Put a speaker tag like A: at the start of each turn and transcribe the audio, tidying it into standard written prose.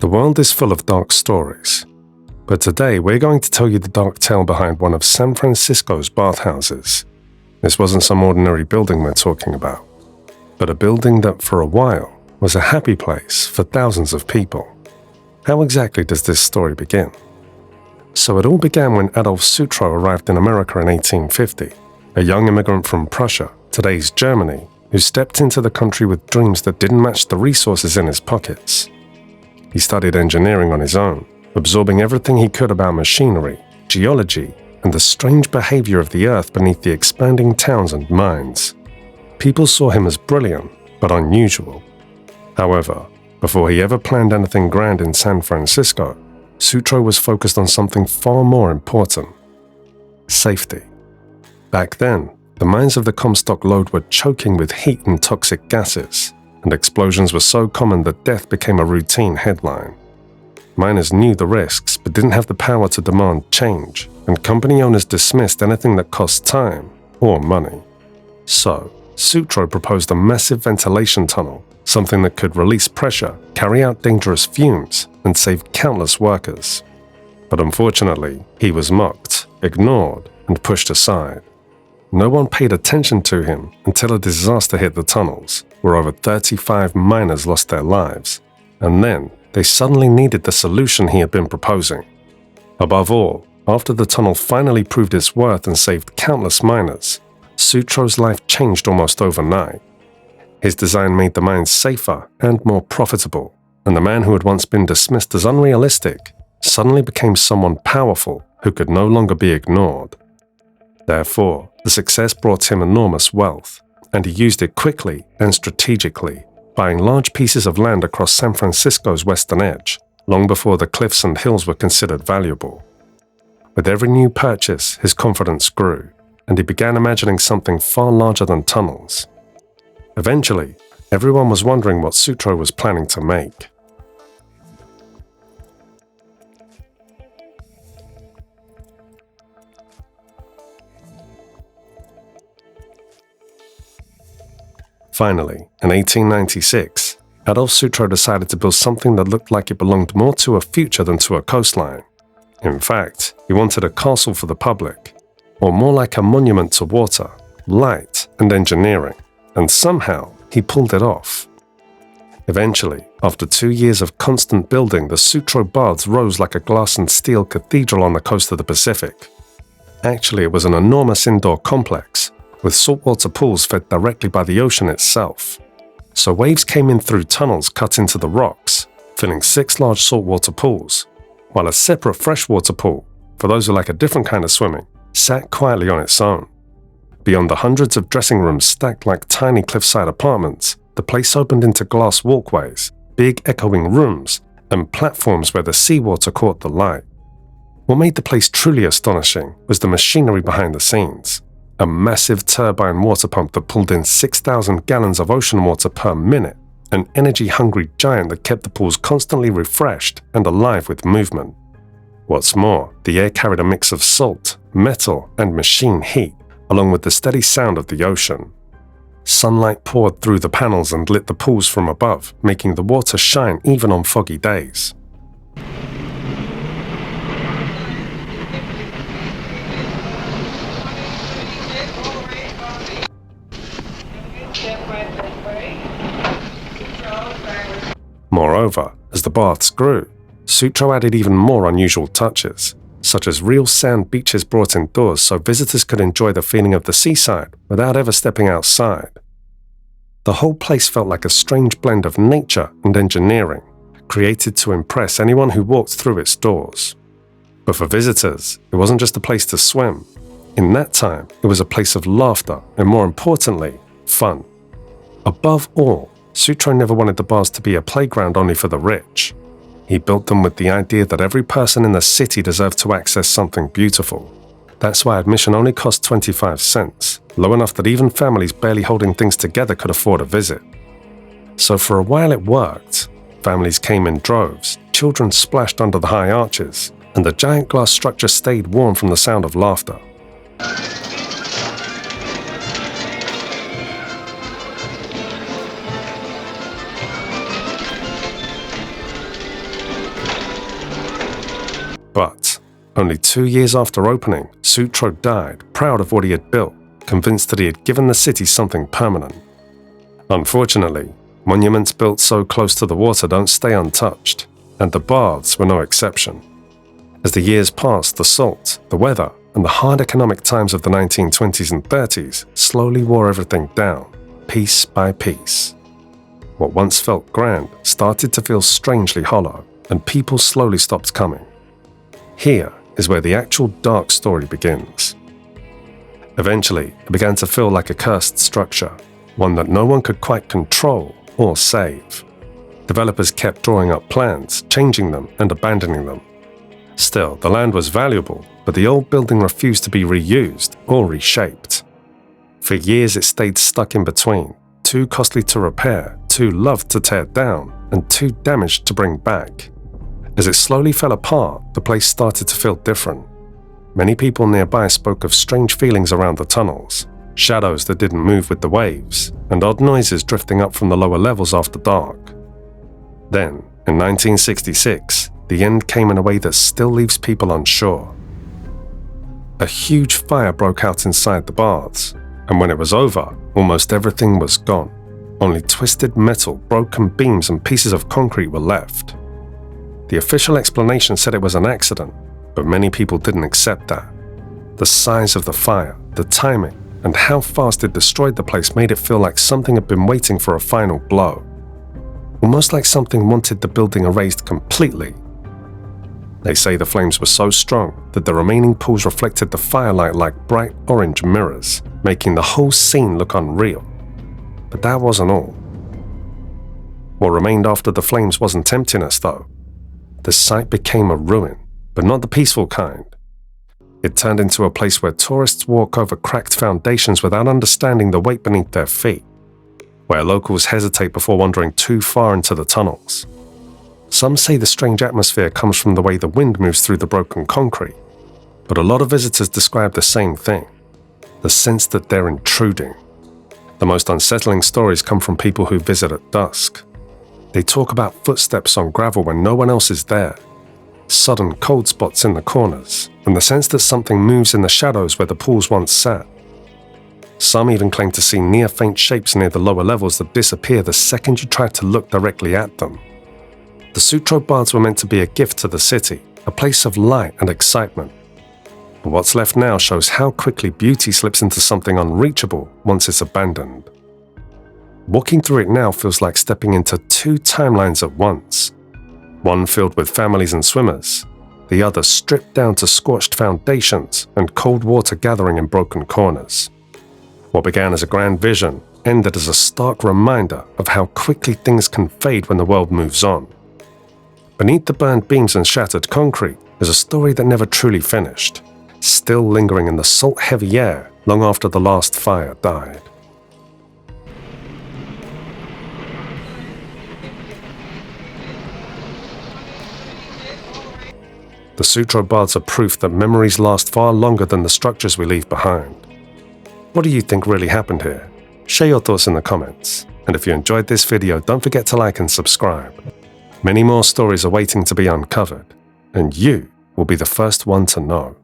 A: The world is full of dark stories, but today we're going to tell you the dark tale behind one of San Francisco's bathhouses. This wasn't some ordinary building we're talking about, but a building that for a while was a happy place for thousands of people. How exactly does this story begin? So it all began when Adolf Sutro arrived in America in 1850, a young immigrant from Prussia, today's Germany, who stepped into the country with dreams that didn't match the resources in his pockets. He studied engineering on his own, absorbing everything he could about machinery, geology, and the strange behavior of the earth beneath the expanding towns and mines. People saw him as brilliant, but unusual. However, before he ever planned anything grand in San Francisco, Sutro was focused on something far more important: safety. Back then, the mines of the Comstock lode were choking with heat and toxic gases, and explosions were so common that death became a routine headline. Miners knew the risks but didn't have the power to demand change, and company owners dismissed anything that cost time or money. So, Sutro proposed a massive ventilation tunnel, something that could release pressure, carry out dangerous fumes, and save countless workers. But unfortunately, he was mocked, ignored, and pushed aside. No one paid attention to him until a disaster hit the tunnels, where over 35 miners lost their lives, and then they suddenly needed the solution he had been proposing. Above all, after the tunnel finally proved its worth and saved countless miners, Sutro's life changed almost overnight. His design made the mines safer and more profitable, and the man who had once been dismissed as unrealistic suddenly became someone powerful who could no longer be ignored. Therefore, the success brought him enormous wealth, and he used it quickly and strategically, buying large pieces of land across San Francisco's western edge, long before the cliffs and hills were considered valuable. With every new purchase, his confidence grew, and he began imagining something far larger than tunnels. Eventually, everyone was wondering what Sutro was planning to make. Finally, in 1896, Adolf Sutro decided to build something that looked like it belonged more to a future than to a coastline. In fact, he wanted a castle for the public, or more like a monument to water, light, and engineering, and somehow he pulled it off. Eventually, after 2 years of constant building, the Sutro Baths rose like a glass and steel cathedral on the coast of the Pacific. Actually, it was an enormous indoor complex, with saltwater pools fed directly by the ocean itself. So waves came in through tunnels cut into the rocks, filling 6 large saltwater pools, while a separate freshwater pool, for those who like a different kind of swimming, sat quietly on its own. Beyond the hundreds of dressing rooms stacked like tiny cliffside apartments, the place opened into glass walkways, big echoing rooms, and platforms where the seawater caught the light. What made the place truly astonishing was the machinery behind the scenes. A massive turbine water pump that pulled in 6,000 gallons of ocean water per minute, an energy-hungry giant that kept the pools constantly refreshed and alive with movement. What's more, the air carried a mix of salt, metal, and machine heat, along with the steady sound of the ocean. Sunlight poured through the panels and lit the pools from above, making the water shine even on foggy days. Moreover, as the baths grew, Sutro added even more unusual touches, such as real sand beaches brought indoors so visitors could enjoy the feeling of the seaside without ever stepping outside. The whole place felt like a strange blend of nature and engineering, created to impress anyone who walked through its doors. But for visitors, it wasn't just a place to swim. In that time, it was a place of laughter and, more importantly, fun. Above all, Sutro never wanted the baths to be a playground only for the rich. He built them with the idea that every person in the city deserved to access something beautiful. That's why admission only cost 25 cents, low enough that even families barely holding things together could afford a visit. So for a while it worked. Families came in droves, children splashed under the high arches, and the giant glass structure stayed warm from the sound of laughter. But only 2 years after opening, Sutro died, proud of what he had built, convinced that he had given the city something permanent. Unfortunately, monuments built so close to the water don't stay untouched, and the baths were no exception. As the years passed, the salt, the weather, and the hard economic times of the 1920s and 30s slowly wore everything down, piece by piece. What once felt grand started to feel strangely hollow, and people slowly stopped coming. Here is where the actual dark story begins. Eventually, it began to feel like a cursed structure, one that no one could quite control or save. Developers kept drawing up plans, changing them, and abandoning them. Still, the land was valuable, but the old building refused to be reused or reshaped. For years it stayed stuck in between, too costly to repair, too loved to tear down, and too damaged to bring back. As it slowly fell apart, the place started to feel different. Many people nearby spoke of strange feelings around the tunnels, shadows that didn't move with the waves, and odd noises drifting up from the lower levels after dark. Then, in 1966, the end came in a way that still leaves people unsure. A huge fire broke out inside the baths, and when it was over, almost everything was gone. Only twisted metal, broken beams, and pieces of concrete were left. The official explanation said it was an accident, but many people didn't accept that. The size of the fire, the timing, and how fast it destroyed the place made it feel like something had been waiting for a final blow. Almost like something wanted the building erased completely. They say the flames were so strong that the remaining pools reflected the firelight like bright orange mirrors, making the whole scene look unreal. But that wasn't all. What remained after the flames wasn't emptiness, though. The site became a ruin, but not the peaceful kind. It turned into a place where tourists walk over cracked foundations without understanding the weight beneath their feet, where locals hesitate before wandering too far into the tunnels. Some say the strange atmosphere comes from the way the wind moves through the broken concrete, but a lot of visitors describe the same thing, the sense that they're intruding. The most unsettling stories come from people who visit at dusk. They talk about footsteps on gravel when no one else is there, sudden cold spots in the corners, and the sense that something moves in the shadows where the pools once sat. Some even claim to see near-faint shapes near the lower levels that disappear the second you try to look directly at them. The Sutro Baths were meant to be a gift to the city, a place of light and excitement. But what's left now shows how quickly beauty slips into something unreachable once it's abandoned. Walking through it now feels like stepping into two timelines at once. One filled with families and swimmers, the other stripped down to scorched foundations and cold water gathering in broken corners. What began as a grand vision ended as a stark reminder of how quickly things can fade when the world moves on. Beneath the burned beams and shattered concrete is a story that never truly finished, still lingering in the salt-heavy air long after the last fire died. The Sutro Baths are proof that memories last far longer than the structures we leave behind. What do you think really happened here? Share your thoughts in the comments, and if you enjoyed this video, don't forget to like and subscribe. Many more stories are waiting to be uncovered, and you will be the first one to know.